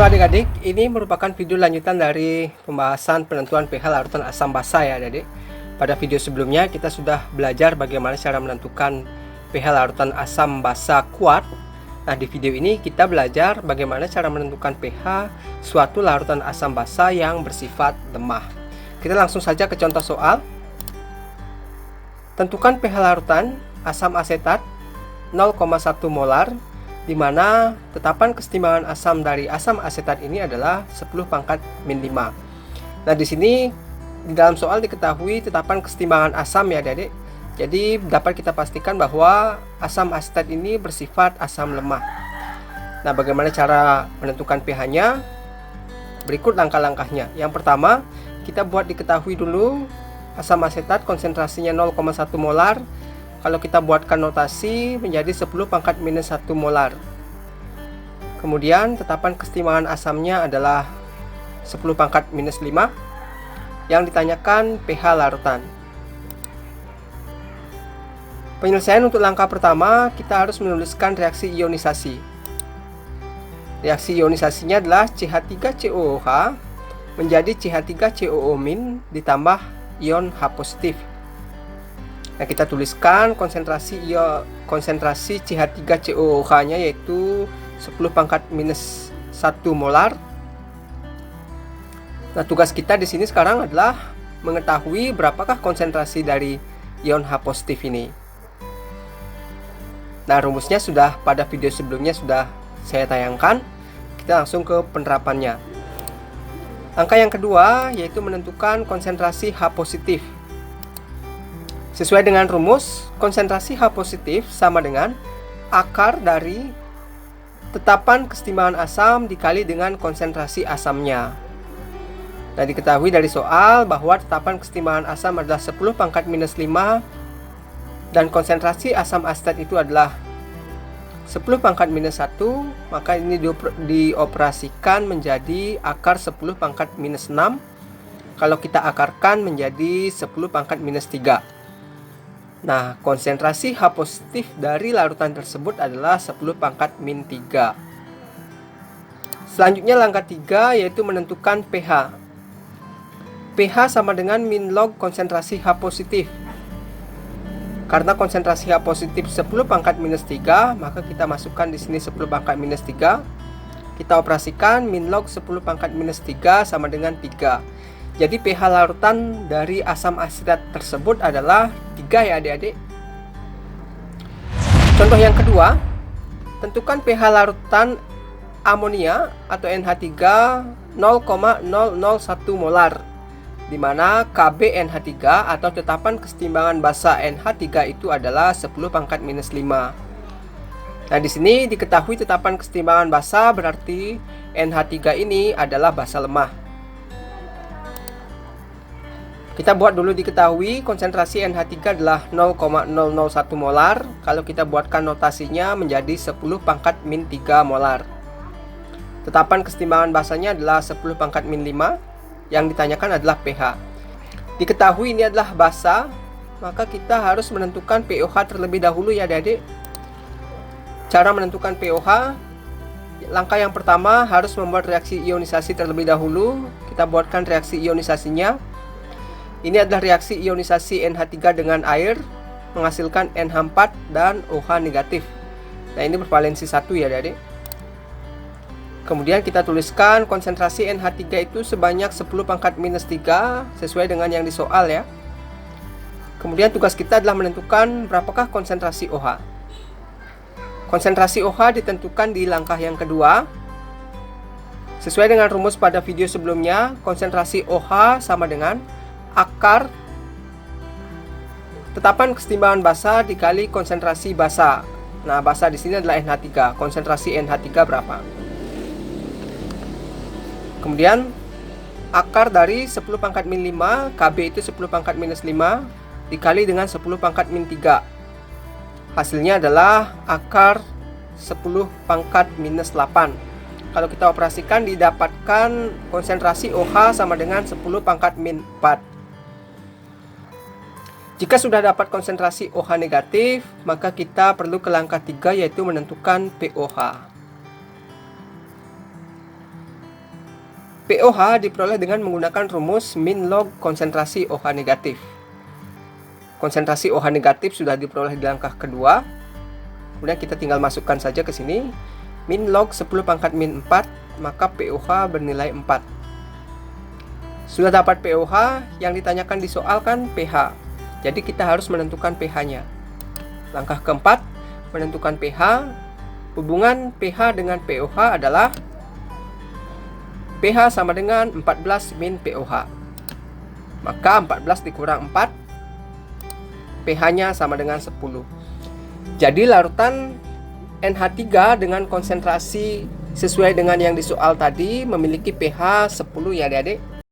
adik-adik, ini merupakan video lanjutan dari pembahasan penentuan pH larutan asam basa ya adik. Pada video sebelumnya kita sudah belajar bagaimana cara menentukan pH larutan asam basa kuat. Nah, di video ini kita belajar bagaimana cara menentukan pH suatu larutan asam basa yang bersifat lemah. Kita langsung saja ke contoh soal. Tentukan pH larutan asam asetat 0,1 molar, di mana tetapan kesetimbangan asam dari asam asetat ini adalah 10 pangkat min 5. Nah, di sini di dalam soal diketahui tetapan kesetimbangan asam ya adik. Jadi dapat kita pastikan bahwa asam asetat ini bersifat asam lemah. Nah, bagaimana cara menentukan pH-nya? Berikut langkah-langkahnya. Yang pertama, kita buat diketahui dulu asam asetat konsentrasinya 0,1 molar. Kalau kita buatkan notasi menjadi 10 pangkat minus 1 molar. Kemudian tetapan kesetimbangan asamnya adalah 10 pangkat minus 5. Yang ditanyakan pH larutan. Penyelesaian untuk langkah pertama, kita harus menuliskan reaksi ionisasi. Reaksi ionisasinya adalah CH3COOH menjadi CH3COO- ditambah ion H positif. Nah, kita tuliskan konsentrasi CH3COOH-nya yaitu 10 pangkat minus 1 molar. Nah, tugas kita di sini sekarang adalah mengetahui berapakah konsentrasi dari ion H positif ini. Nah, rumusnya sudah pada video sebelumnya sudah saya tayangkan. Kita langsung ke penerapannya. Langkah yang kedua yaitu menentukan konsentrasi H positif. Sesuai dengan rumus, konsentrasi H positif sama dengan akar dari tetapan kesetimbangan asam dikali dengan konsentrasi asamnya. Nah, diketahui dari soal bahwa tetapan kesetimbangan asam adalah 10 pangkat minus 5 dan konsentrasi asam asetat itu adalah 10 pangkat minus 1, maka ini dioperasikan menjadi akar 10 pangkat minus 6. Kalau kita akarkan menjadi 10 pangkat minus 3. Nah, konsentrasi H positif dari larutan tersebut adalah 10 pangkat min 3. Selanjutnya langkah 3 yaitu menentukan pH. pH sama dengan min log konsentrasi H positif. Karena konsentrasi H positif 10 pangkat minus 3, maka kita masukkan di sini 10 pangkat minus 3. Kita operasikan min log 10 pangkat minus 3 sama dengan 3. Jadi pH larutan dari asam asetat tersebut adalah 3 ya adik-adik. Contoh yang kedua, tentukan pH larutan amonia atau NH3 0,001 molar, di mana Kb NH3 atau tetapan kesetimbangan basa NH3 itu adalah 10 pangkat minus 5. Nah, di sini diketahui tetapan kesetimbangan basa berarti NH3 ini adalah basa lemah. Kita buat dulu diketahui konsentrasi NH3 adalah 0,001 molar. Kalau kita buatkan notasinya menjadi 10 pangkat min 3 molar. Tetapan kesetimbangan basanya adalah 10 pangkat min 5. Yang ditanyakan adalah pH. Diketahui ini adalah basa, maka kita harus menentukan pOH terlebih dahulu ya adik-adik. Cara menentukan pOH, langkah yang pertama harus membuat reaksi ionisasi terlebih dahulu. Kita buatkan reaksi ionisasinya. Ini adalah reaksi ionisasi NH3 dengan air menghasilkan NH4 dan OH negatif. Nah, ini bervalensi 1 ya adik. Kemudian kita tuliskan konsentrasi NH3 itu sebanyak 10 pangkat minus 3 sesuai dengan yang di soal ya. Kemudian tugas kita adalah menentukan berapakah konsentrasi OH. Konsentrasi OH ditentukan di langkah yang kedua. Sesuai dengan rumus pada video sebelumnya, konsentrasi OH sama dengan akar tetapan kesetimbangan basa dikali konsentrasi basa. Nah, basa di sini adalah NH3. Konsentrasi NH3 berapa? Kemudian akar dari 10 pangkat min 5, Kb itu 10 pangkat minus 5 dikali dengan 10 pangkat min 3. Hasilnya adalah akar 10 pangkat minus 8. Kalau kita operasikan didapatkan konsentrasi OH sama dengan 10 pangkat min 4. Jika sudah dapat konsentrasi OH negatif, maka kita perlu ke langkah 3 yaitu menentukan pOH. pOH diperoleh dengan menggunakan rumus min log konsentrasi OH negatif. Konsentrasi OH negatif sudah diperoleh di langkah kedua. Kemudian kita tinggal masukkan saja ke sini. Min log 10 pangkat min 4, maka pOH bernilai 4. Sudah dapat pOH, yang ditanyakan di soal kan pH. Jadi kita harus menentukan pH-nya. Langkah keempat, menentukan pH. Hubungan pH dengan pOH adalah pH sama dengan 14 min pOH. Maka 14 dikurang 4, pH-nya sama dengan 10. Jadi larutan NH3 dengan konsentrasi sesuai dengan yang di soal tadi memiliki pH 10 ya adik-adik.